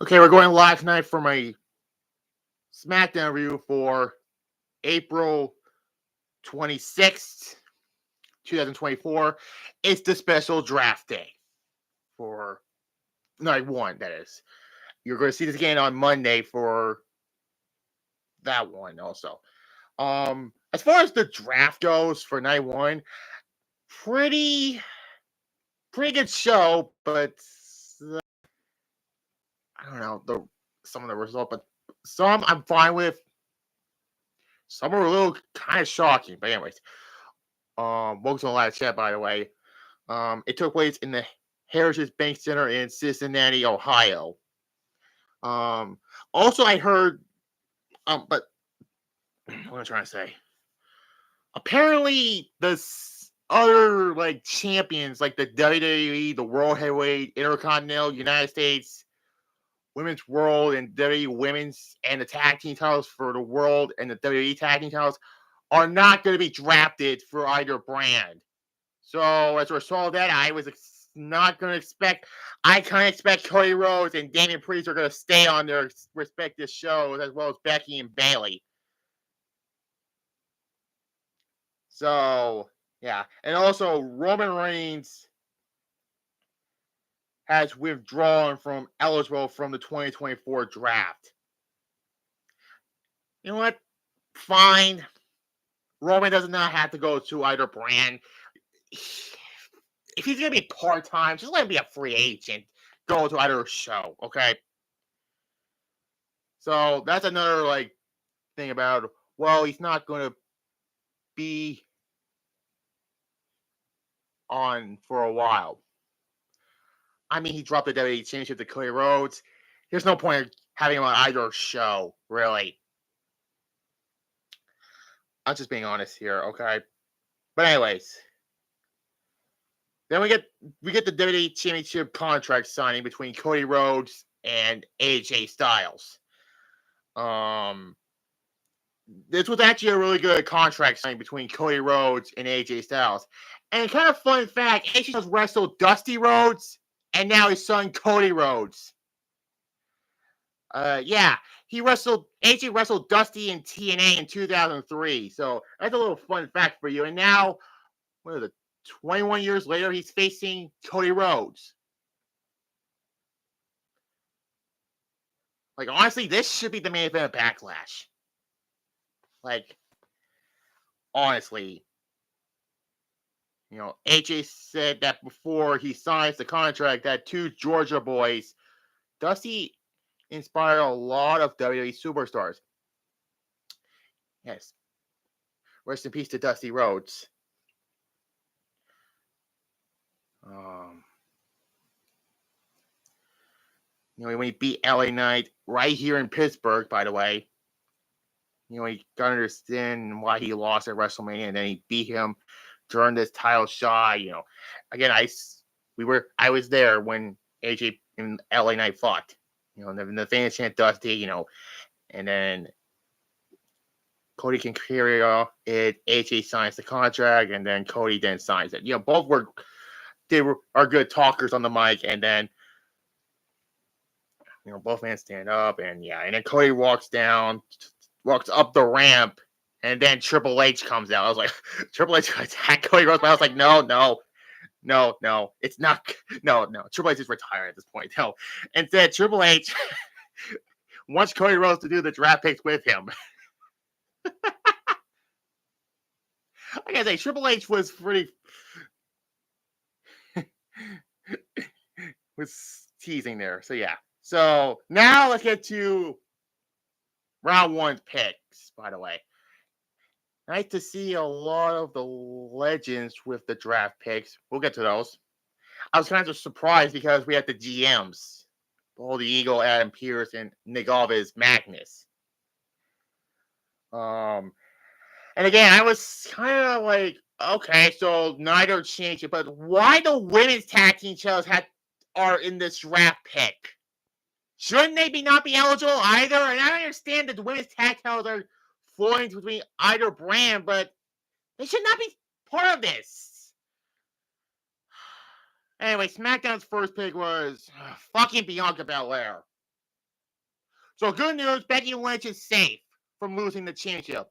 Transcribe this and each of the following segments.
Okay, we're going live tonight for my SmackDown review for April 26th, 2024. It's the special draft day for night one, that is. You're going to see this again on Monday for that one also. As far as the draft goes for night one, pretty pretty good show, but I don't know some of the results, but some I'm fine with. Some are a little kind of shocking, but anyways. Welcome to the live chat, by the way. It took place in the Heritage Bank Center in Cincinnati, Ohio. Um, Also, I heard, but what am I trying to say? Apparently, other like champions, like the WWE, the World Heavyweight, Intercontinental, United States, Women's World, and WWE Women's, and the tag team titles for the World and the WWE tag team titles are not going to be drafted for either brand. So as a result of that, I was not going to expect. I kind of expect Cody Rhodes and Damian Priest are going to stay on their respective shows, as well as Becky and Bayley. So yeah, and also Roman Reigns has withdrawn from eligible from the 2024 draft. You know what? Fine. Roman does not have to go to either brand. If he's gonna be part time, just let him be a free agent. Go to either show, okay? So that's another like thing about. Well, he's not going to be on for a while. I mean, he dropped the WWE Championship to Cody Rhodes. There's no point in having him on either show, really. I'm just being honest here, okay? But anyways, then we get the WWE Championship contract signing between Cody Rhodes and AJ Styles. This was actually a really good contract signing between Cody Rhodes and AJ Styles. And kind of fun fact, AJ Styles wrestled Dusty Rhodes, and now his son Cody Rhodes. Yeah, AJ wrestled Dusty in TNA in 2003. So that's a little fun fact for you. And now, what is it? 21 years later, he's facing Cody Rhodes. Like, honestly, this should be the main event of Backlash. Like, honestly. You know, AJ said that before he signs the contract that two Georgia boys, Dusty inspired a lot of WWE superstars. Yes. Rest in peace to Dusty Rhodes. When he beat LA Knight right here in Pittsburgh, by the way. He got to understand why he lost at WrestleMania, and then he beat him during this title shot. Again, I was there when AJ and LA Knight fought. The fans chant Dusty, and then Cody can carry it. AJ signs the contract, and then Cody then signs it. Both are good talkers on the mic, and then both fans stand up, and then Cody walks up the ramp, and then Triple H comes out. I was like, Triple H attacked Cody Rhodes, but I was like, no, it's not. No, Triple H is retired at this point. No, instead Triple H wants Cody Rhodes to do the draft picks with him. I gotta say, Triple H was pretty was teasing there. So yeah. So now let's get to round one picks. By the way, nice to see a lot of the legends with the draft picks. We'll get to those. I was kind of surprised because we had the GMs, Paul the Eagle, Adam Pearce, and Nick Aldis Magnus. And again, I was kind of like, okay, so neither changed it, but why the women's tag team shows are in this draft pick? Shouldn't they not be eligible either? And I understand that the women's tag titles are flowing between either brand, but they should not be part of this. Anyway, SmackDown's first pick was fucking Bianca Belair. So good news, Becky Lynch is safe from losing the championship.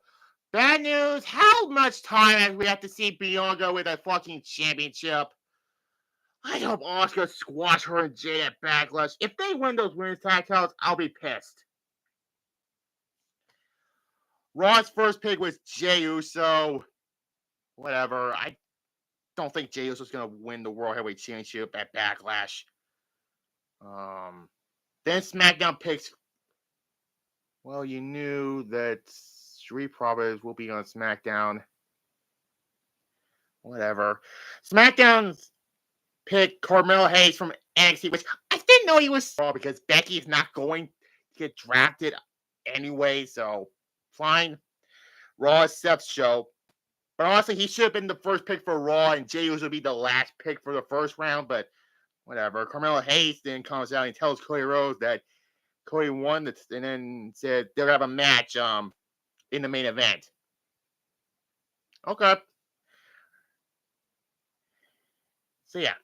Bad news, how much time do we have to see Bianca with a fucking championship? I hope Asuka squash her and Jade at Backlash. If they win those women's tag titles, I'll be pissed. Raw's first pick was Jey Uso. Whatever. I don't think Jey Uso's going to win the World Heavyweight Championship at Backlash. Then SmackDown picks. Well, you knew that Street Profits will be on SmackDown. Whatever. SmackDown's pick Carmelo Hayes from NXT, which I didn't know he was because Becky's not going to get drafted anyway, so fine. Raw is Seth's show. But honestly, he should have been the first pick for Raw, and Jey Uso would be the last pick for the first round, but whatever. Carmelo Hayes then comes out and tells Cody Rhodes that Cody won, and then said they're going to have a match in the main event. Okay. So, yeah.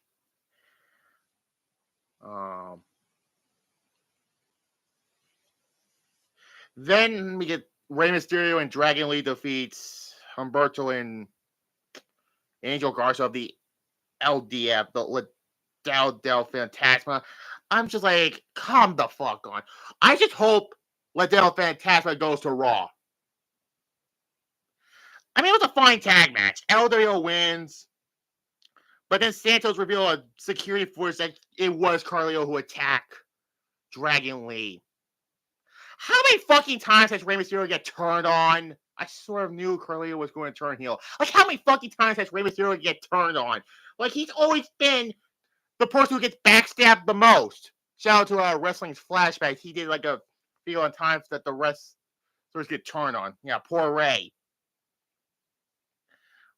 Then we get Rey Mysterio and Dragon Lee defeats Humberto and Angel Garza of the LDF, the Legado del Fantasma. I'm just like, calm the fuck on. I just hope Legado Fantasma goes to Raw. I mean, it was a fine tag match. LWO wins. But then Santos revealed a security force that it was Carlito who attacked Dragon Lee. How many fucking times has Rey Mysterio get turned on? I sort of knew Carlito was going to turn heel. Like, how many fucking times has Rey Mysterio get turned on? Like, he's always been the person who gets backstabbed the most. Shout out to Wrestling's Flashbacks. He did like a feel on times that the wrestlers get turned on. Yeah, poor Rey.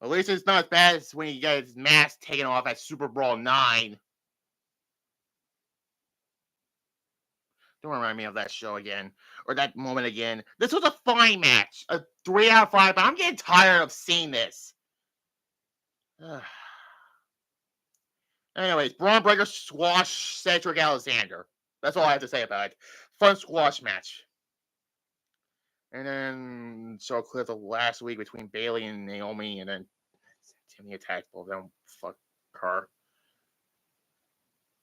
At least it's not as bad as when he got his mask taken off at Super Brawl 9. Don't remind me of that show again. Or that moment again. This was a fine match. A 3 out of 5, but I'm getting tired of seeing this. Anyways, Braun Breaker squash Cedric Alexander. That's all I have to say about it. Fun squash match. And then show a clip of last week between Bayley and Naomi, and then Timmy attacked both of them. Fuck her.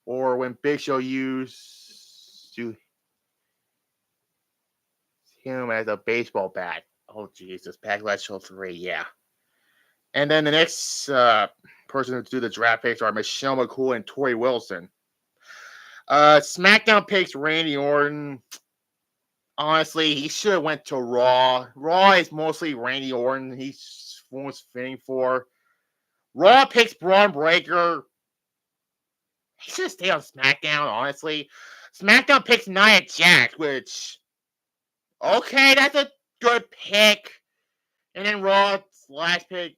Or when Big Show used him as a baseball bat. Oh Jesus, Backlash Show 3, yeah. And then the next person to do the draft picks are Michelle McCool and Tori Wilson. SmackDown picks Randy Orton. Honestly, he should have went to Raw. Raw is mostly Randy Orton. He's most fitting for. Raw picks Braun Breaker. He should have stayed on SmackDown, honestly. SmackDown picks Nia Jax, which... Okay, that's a good pick. And then Raw's last pick,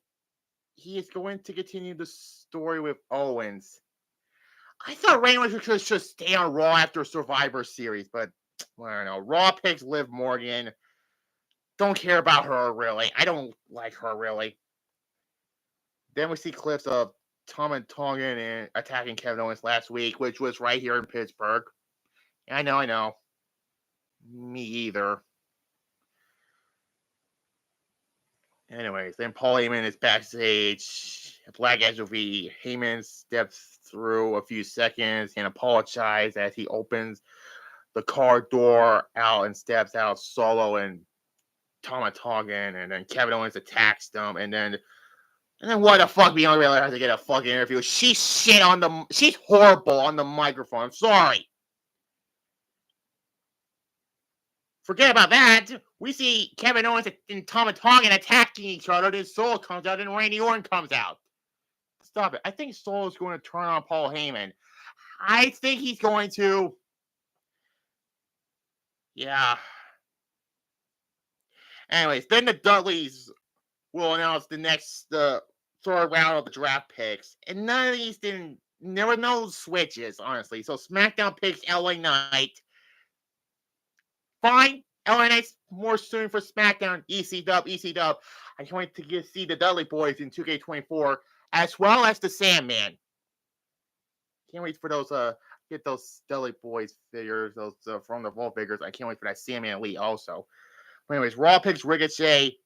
he is going to continue the story with Owens. I thought Randy Orton should stay on Raw after Survivor Series, but I don't know. Raw picks Liv Morgan. Don't care about her, really. I don't like her, really. Then we see clips of Tom and Tongan and attacking Kevin Owens last week, which was right here in Pittsburgh. I know. Me either. Anyways, then Paul Heyman is backstage. Black SUV. Heyman steps through a few seconds and apologizes as he opens the car door out and steps out Solo and Tama Tongan, and then Kevin Owens attacks them, and then what the fuck, Bianca Belair has to get a fucking interview. She's horrible on the microphone. I'm sorry. Forget about that. We see Kevin Owens and Tama Tongan attacking each other. Then Solo comes out and Randy Orton comes out. Stop it. I think Solo's going to turn on Paul Heyman. I think he's going to. Yeah. Anyways, then the Dudleys will announce the next third round of the draft picks. And none of these there were no switches, honestly. So SmackDown picks LA Knight. Fine. LA Knight's more soon for SmackDown. EC Dub. I can't wait to see the Dudley Boys in 2K24, as well as the Sandman. Can't wait for those get those Dudley Boys figures, those from the Vault figures. I can't wait for that Sandman Elite also. But anyways, Raw picks Ricochet.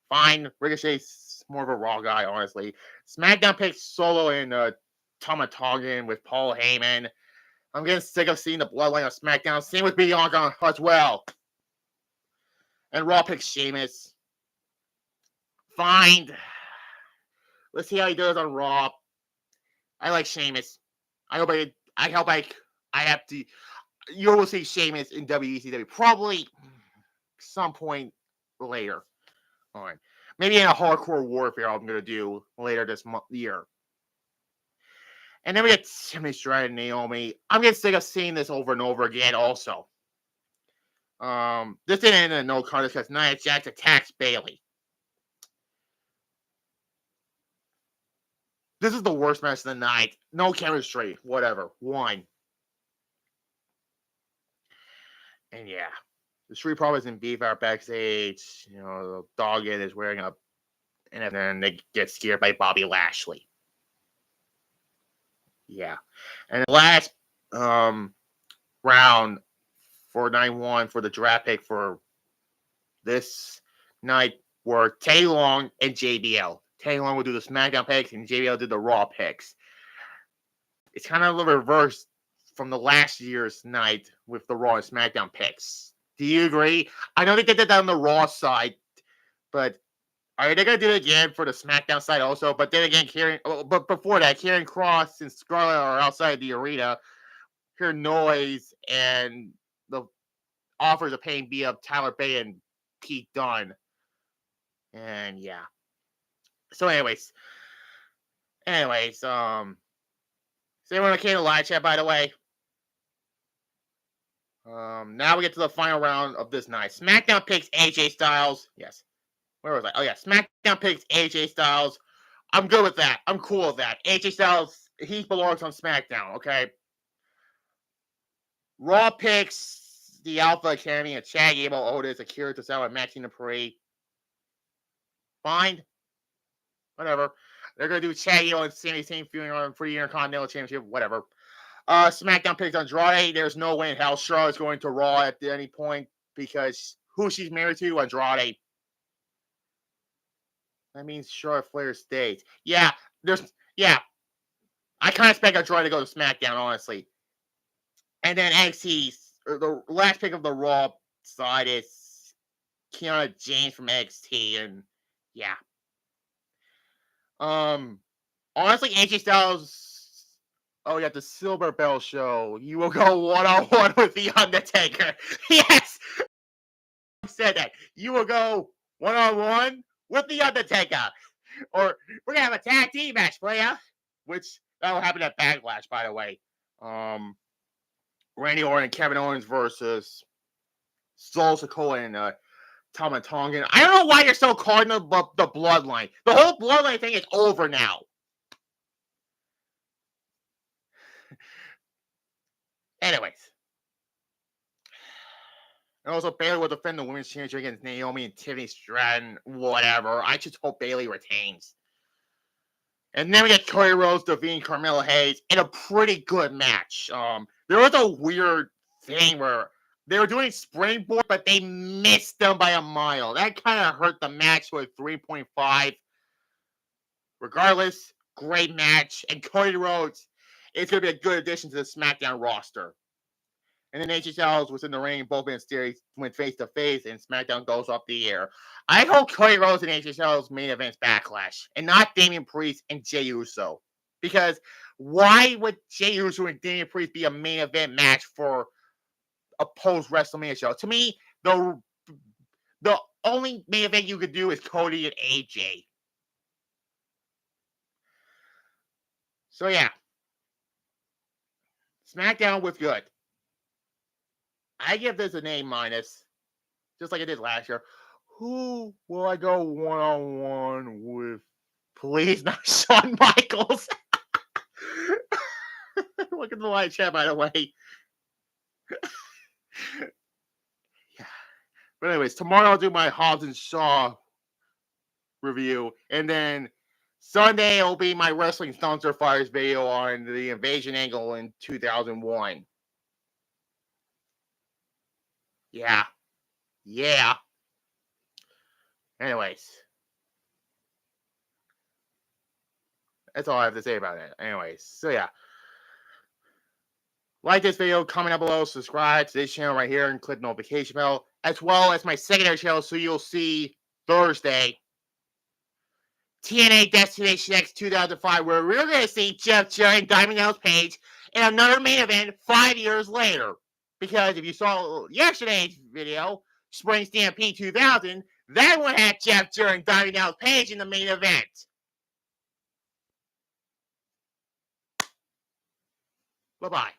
Fine, Ricochet's more of a Raw guy, honestly. SmackDown picks Solo and Tama Tongan with Paul Heyman. I'm getting sick of seeing the bloodline of SmackDown. Same with Bianca as well. And Raw picks Sheamus. Fine. Let's see how he does on Raw. I like Sheamus. I hope I have to. You will see Sheamus in WCW probably some point later. All right. Maybe in a Hardcore Warfare I'm going to do later this year. And then we get Timmy Stratton and Naomi. I'm getting sick of seeing this over and over again also. This didn't end in a no contest because Nia Jax attacks Bayley. This is the worst match of the night. No chemistry. Whatever. One. And yeah. The Street Profits and Beef are backstage. You know, the Doggett is wearing a... And then they get scared by Bobby Lashley. Yeah. And the last round for 9-1 for the draft pick for this night were Tay Long and JBL. Tay Long will do the SmackDown picks and JBL did the Raw picks. It's kind of the reverse from the last year's night with the Raw and SmackDown picks. Do you agree? I know they did that on the Raw side, but are they going to do it again for the SmackDown side also? But then again, but before that, Karrion Kross and Scarlett are outside the arena. Hear noise and the offers of paying beat up Tyler Bate and Pete Dunne. And yeah. So anyways, is anyone okay to live chat, by the way? Now we get to the final round of this night. SmackDown picks AJ Styles. Yes. Where was I? Oh yeah, SmackDown picks AJ Styles. I'm good with that. I'm cool with that. AJ Styles, he belongs on SmackDown, okay? Raw picks the Alpha Academy of Chad Gable, Otis, Akira Tozawa, and Maxine Dupree. Fine. Whatever. They're going to do Chad Gable and Sami Zayn feuding for the Intercontinental Championship. Whatever. SmackDown picks Andrade. There's no way in hell Charlotte's going to Raw at any point because who she's married to? Andrade. That means Charlotte Flair stays. Yeah. I kind of expect Andrade to go to SmackDown, honestly. And then NXT, the last pick of the Raw side is Kiana James from NXT, and yeah. Honestly, AJ Styles. Oh yeah, the Silver Bell show. You will go 1-on-1 with the Undertaker. Yes, I said that. You will go 1-on-1 with the Undertaker, or we're gonna have a tag team match, player. Which that will happen at Backlash, by the way. Randy Orton and Kevin Owens versus Solo Sikoa and Tama Tongan. I don't know why you're so caught in the bloodline. The whole bloodline thing is over now. Anyways. And also, Bayley will defend the women's championship against Naomi and Tiffany Stratton. Whatever. I just hope Bayley retains. And then we get Cody Rhodes defeating Carmelo Hayes in a pretty good match. There was a weird thing where they were doing springboard, but they missed them by a mile. That kind of hurt the match with 3.5. Regardless, great match. And Cody Rhodes is going to be a good addition to the SmackDown roster. And then AJ Styles was in the ring. Both men went face to face, and SmackDown goes off the air. I hope Cody Rhodes and AJ Styles main events Backlash, and not Damian Priest and Jey Uso. Because why would Jey Uso and Damian Priest be a main event match for a post WrestleMania show? To me, the only main event you could do is Cody and AJ. So yeah, SmackDown was good. I give this an A-, just like I did last year. Who will I go 1-on-1 with? Please, not Shawn Michaels. Look at the live chat, by the way. Yeah. But anyways, tomorrow I'll do my Hobbs and Shaw review, and then Sunday will be my Wrestling Dumpster Fires video on the Invasion angle in 2001. Yeah. Anyways. That's all I have to say about it. Anyways, so yeah. Like this video, comment down below, subscribe to this channel right here, and click the notification bell, as well as my secondary channel, so you'll see Thursday, TNA Destination X 2005, where we're going to see Jeff Jarrett and Diamond Dallas Page in another main event 5 years later. Because if you saw yesterday's video, Spring Stampede 2000, that one had Jeff Jarrett and Diamond Dallas Page in the main event. Bye-bye.